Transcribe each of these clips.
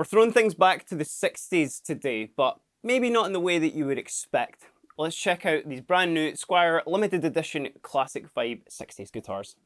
We're throwing things back to the 60s today, but maybe not in the way that you would expect. Let's check out these brand new Squier limited edition classic vibe 60s guitars.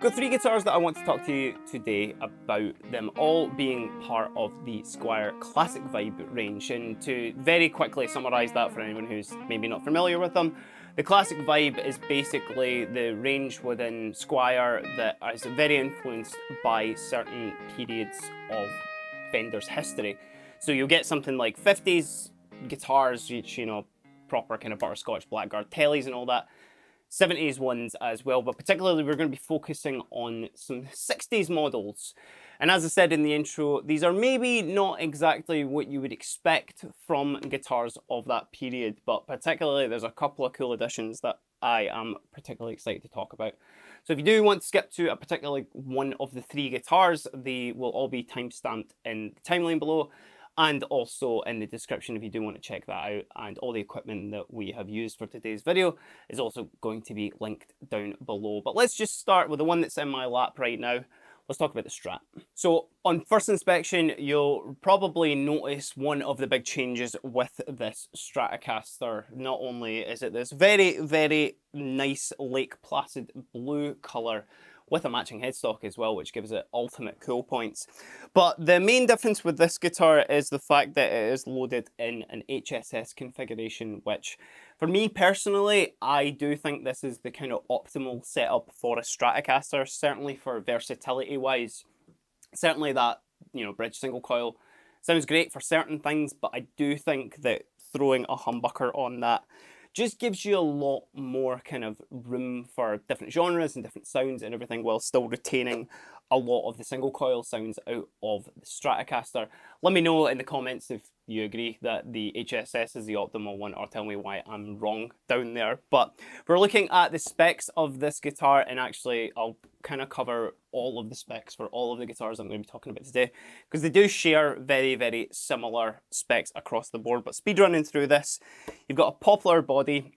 Got three guitars that I want to talk to you today about, them all being part of the Squier Classic Vibe range. And to very quickly summarise that for anyone who's maybe not familiar with them, the Classic Vibe is basically the range within Squier that is very influenced by certain periods of Fender's history. So you'll get something like 50s guitars, which, you know, proper kind of butterscotch blackguard Teles and all that. 70s ones as well, but particularly we're going to be focusing on some 60s models. And as I said in the intro, these are maybe not exactly what you would expect from guitars of that period, but particularly there's a couple of cool additions that I am particularly excited to talk about. So if you do want to skip to a particular one of the three guitars, they will all be timestamped in the timeline below, and also in the description if you do want to check that out. And all the equipment that we have used for today's video is also going to be linked down below. But let's just start with the one that's in my lap right now. Let's talk about the Strat. So on first inspection, you'll probably notice one of the big changes with this Stratocaster. Not only is it this very, very nice Lake Placid blue colour, with a matching headstock as well, which gives it ultimate cool points. But the main difference with this guitar is the fact that it is loaded in an HSS configuration, which for me personally, I do think this is the kind of optimal setup for a Stratocaster, certainly for versatility wise. Certainly that, you know, bridge single coil sounds great for certain things, but I do think that throwing a humbucker on that just gives you a lot more kind of room for different genres and different sounds and everything, while still retaining a lot of the single coil sounds out of the Stratocaster. Let me know in the comments if you agree that the HSS is the optimal one, or tell me why I'm wrong down there. But we're looking at the specs of this guitar, and actually I'll kind of cover all of the specs for all of the guitars I'm going to be talking about today, because they do share very, very similar specs across the board. But speed running through this, you've got a poplar body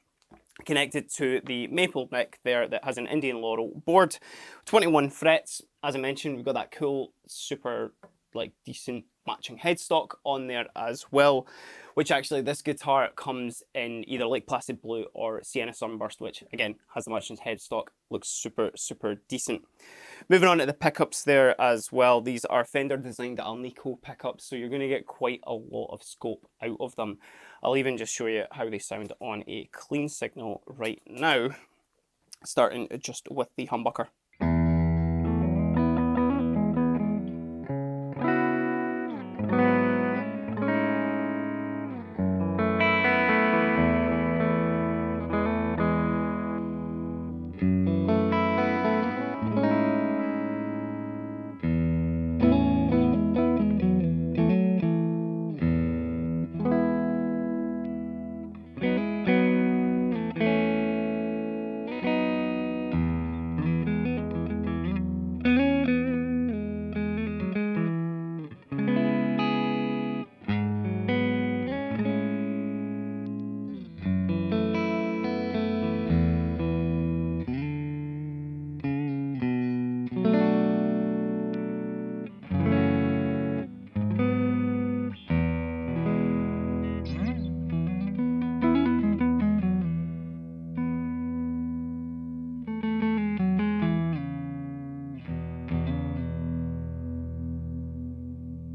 connected to the maple neck there that has an Indian laurel board, 21 frets. As I mentioned, we've got that cool, super like decent matching headstock on there as well, which actually this guitar comes in either Lake Placid blue or Sienna Sunburst, which again has the matching headstock, looks super, super decent. Moving on to the pickups there as well, these are Fender designed Alnico pickups, so you're going to get quite a lot of scope out of them. I'll even just show you how they sound on a clean signal right now, starting just with the humbucker.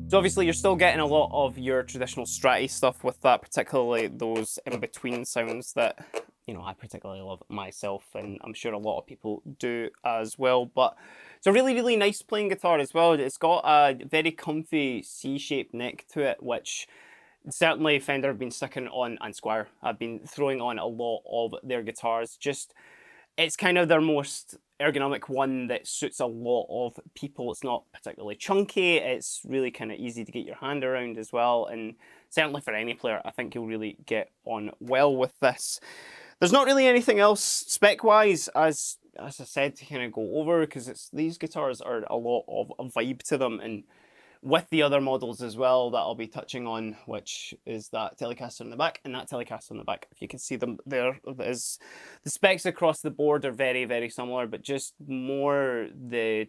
So obviously you're still getting a lot of your traditional Stratty stuff with that, particularly those in-between sounds that, you know, I particularly love myself, and I'm sure a lot of people do as well. But it's a really, really nice playing guitar as well. It's got a very comfy C-shaped neck to it, which certainly Fender have been sticking on, and Squier have been throwing on a lot of their guitars. Just, it's kind of their most ergonomic one that suits a lot of people. It's not particularly chunky, it's really kind of easy to get your hand around as well, and certainly for any player, I think you'll really get on well with this. There's not really anything else spec-wise, as I said, to kind of go over, because these guitars are a lot of a vibe to them, and with the other models as well that I'll be touching on, which is that Telecaster in the back and that Telecaster in the back. If you can see them there, the specs across the board are very, very similar, but just more the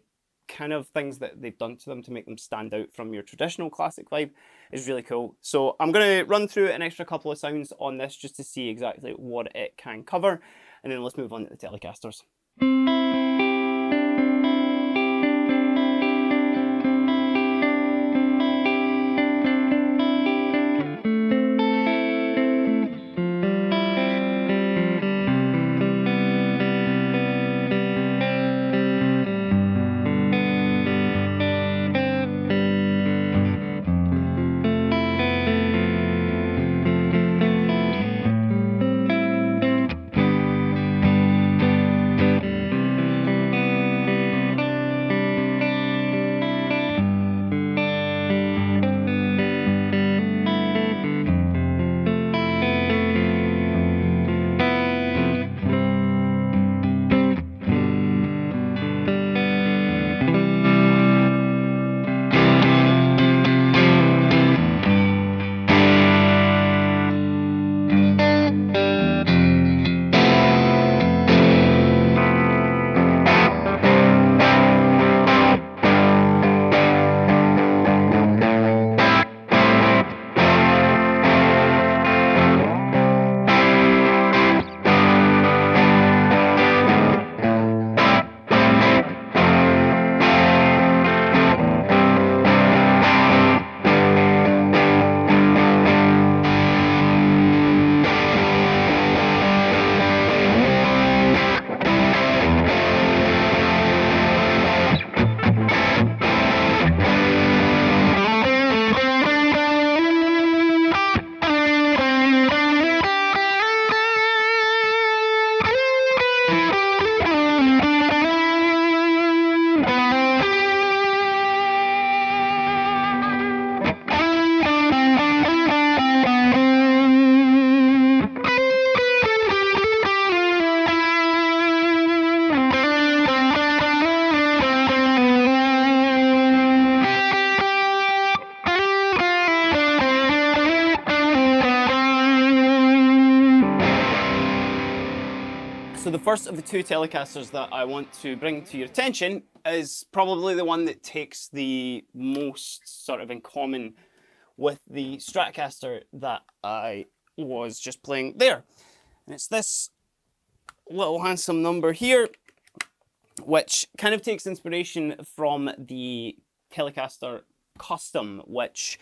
kind of things that they've done to them to make them stand out from your traditional classic vibe is really cool. So I'm going to run through an extra couple of sounds on this just to see exactly what it can cover, and then let's move on to the Telecasters. So the first of the two Telecasters that I want to bring to your attention is probably the one that takes the most sort of in common with the Stratocaster that I was just playing there. And it's this little handsome number here, which kind of takes inspiration from the Telecaster Custom, which,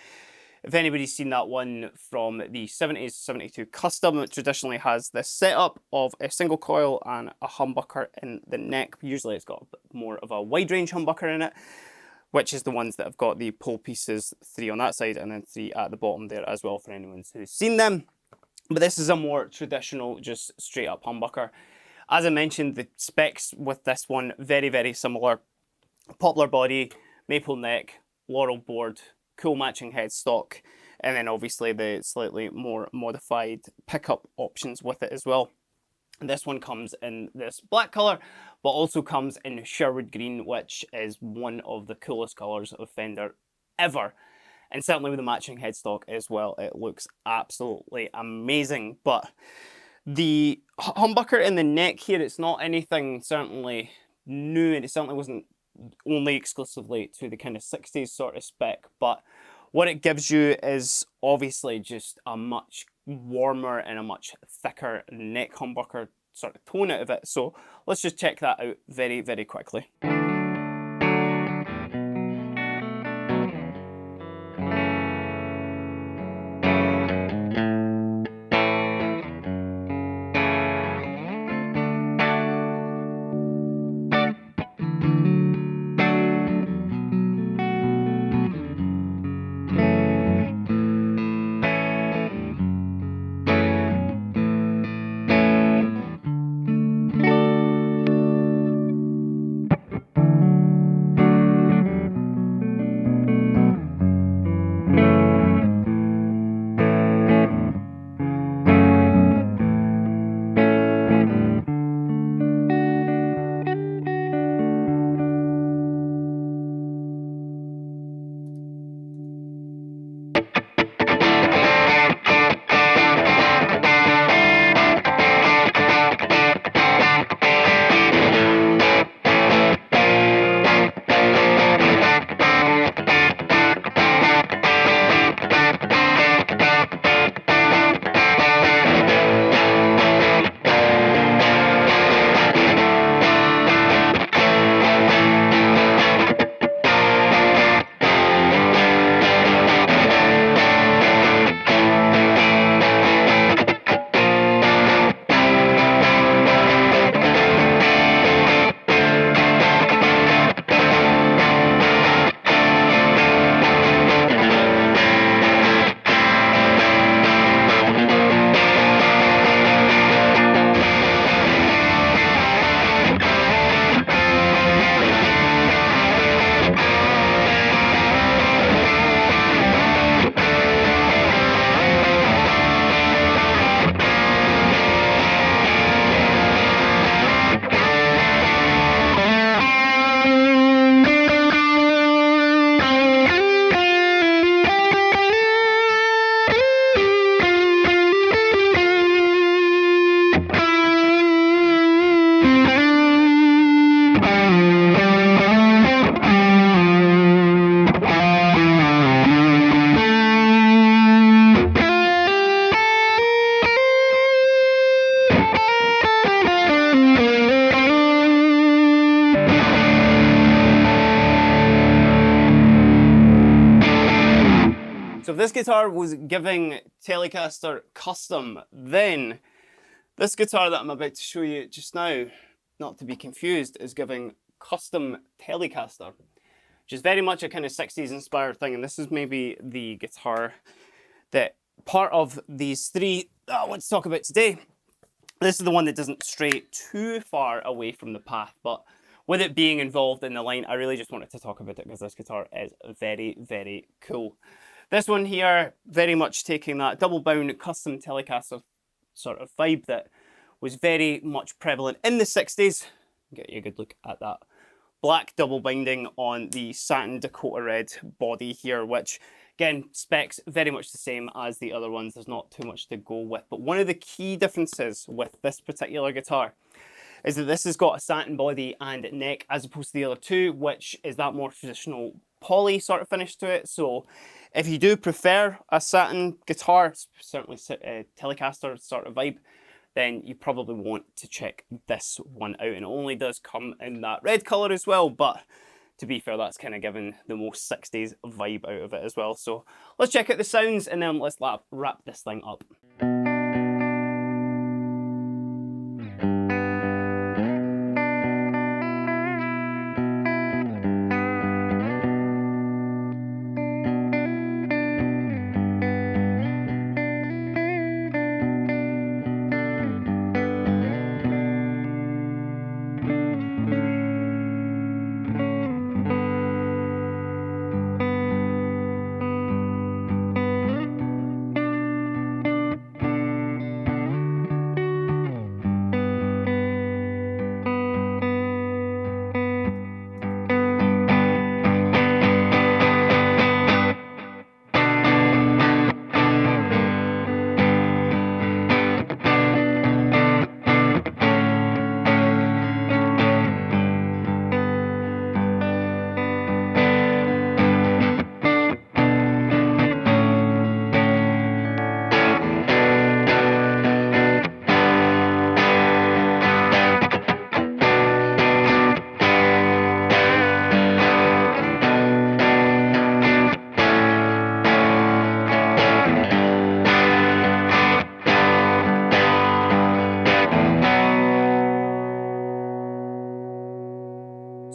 if anybody's seen that one from the 70s, 72 Custom, it traditionally has this setup of a single coil and a humbucker in the neck. Usually it's got a bit more of a wide range humbucker in it, which is the ones that have got the pole pieces, 3 on that side and then 3 at the bottom there as well for anyone who's seen them. But this is a more traditional, just straight up humbucker. As I mentioned, the specs with this one, very, very similar. Poplar body, maple neck, laurel board, cool matching headstock, and then obviously the slightly more modified pickup options with it as well. And this one comes in this black colour, but also comes in Sherwood green, which is one of the coolest colours of Fender ever. And certainly with the matching headstock as well, it looks absolutely amazing. But the humbucker in the neck here, it's not anything certainly new, and it certainly wasn't only exclusively to the kind of 60s sort of spec, but what it gives you is obviously just a much warmer and a much thicker neck humbucker sort of tone out of it. So let's just check that out very, very quickly. this guitar was giving Telecaster custom. Then this guitar that I'm about to show you just now, not to be confused, is giving custom Telecaster, which is very much a kind of 60s inspired thing. And this is maybe the guitar that part of these three that I want to talk about today. This is the one that doesn't stray too far away from the path, but with it being involved in the line, I really just wanted to talk about it because this guitar is very, very cool. This one here, very much taking that double bound custom Telecaster sort of vibe that was very much prevalent in the 60s. Get you a good look at that black double binding on the satin Dakota red body here, which again, specs very much the same as the other ones. There's not too much to go with. But one of the key differences with this particular guitar is that this has got a satin body and neck as opposed to the other two, which is that more traditional poly sort of finish to it. So if you do prefer a satin guitar, certainly Telecaster sort of vibe, then you probably want to check this one out. And it only does come in that red colour as well, but to be fair, that's kind of given the most 60s vibe out of it as well. So let's check out the sounds and then let's wrap this thing up.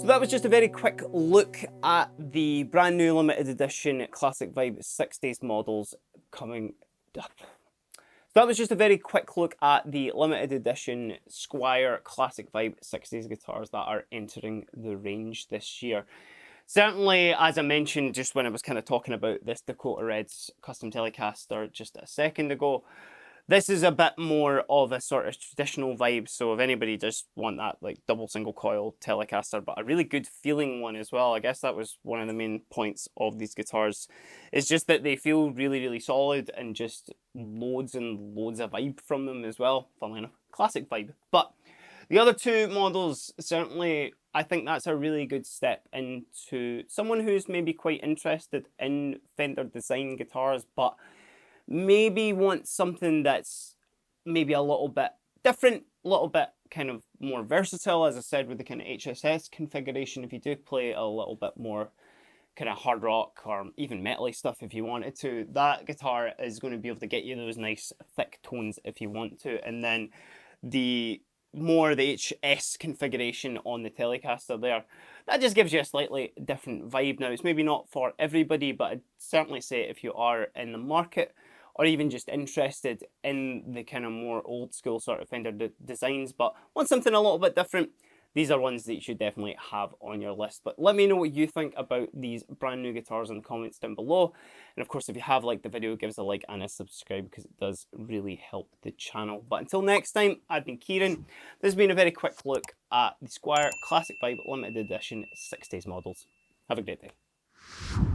So that was just a very quick look at the brand new limited edition Classic Vibe 60s models coming up. So that was just a very quick look at the limited edition Squier Classic Vibe 60s guitars that are entering the range this year. Certainly, as I mentioned just when I was kind of talking about this Dakota Red's custom Telecaster just a second ago, this is a bit more of a sort of traditional vibe. So if anybody does want that like double single coil Telecaster, but a really good feeling one as well, I guess that was one of the main points of these guitars. It's just that they feel really, really solid and just loads and loads of vibe from them as well. Funnily enough, classic vibe. But the other two models, certainly, I think that's a really good step into someone who's maybe quite interested in Fender design guitars, but maybe want something that's maybe a little bit different, a little bit kind of more versatile, as I said, with the kind of HSS configuration. If you do play a little bit more kind of hard rock or even metal-y stuff if you wanted to, that guitar is going to be able to get you those nice thick tones if you want to. And then the HS configuration on the Telecaster there, that just gives you a slightly different vibe. Now, it's maybe not for everybody, but I'd certainly say if you are in the market or even just interested in the kind of more old school sort of Fender designs, but want something a little bit different, these are ones that you should definitely have on your list. But let me know what you think about these brand new guitars in the comments down below. And of course, if you have liked the video, give us a like and a subscribe because it does really help the channel. But until next time, I've been Kieran. This has been a very quick look at the Squier Classic Vibe Limited Edition 60s models. Have a great day.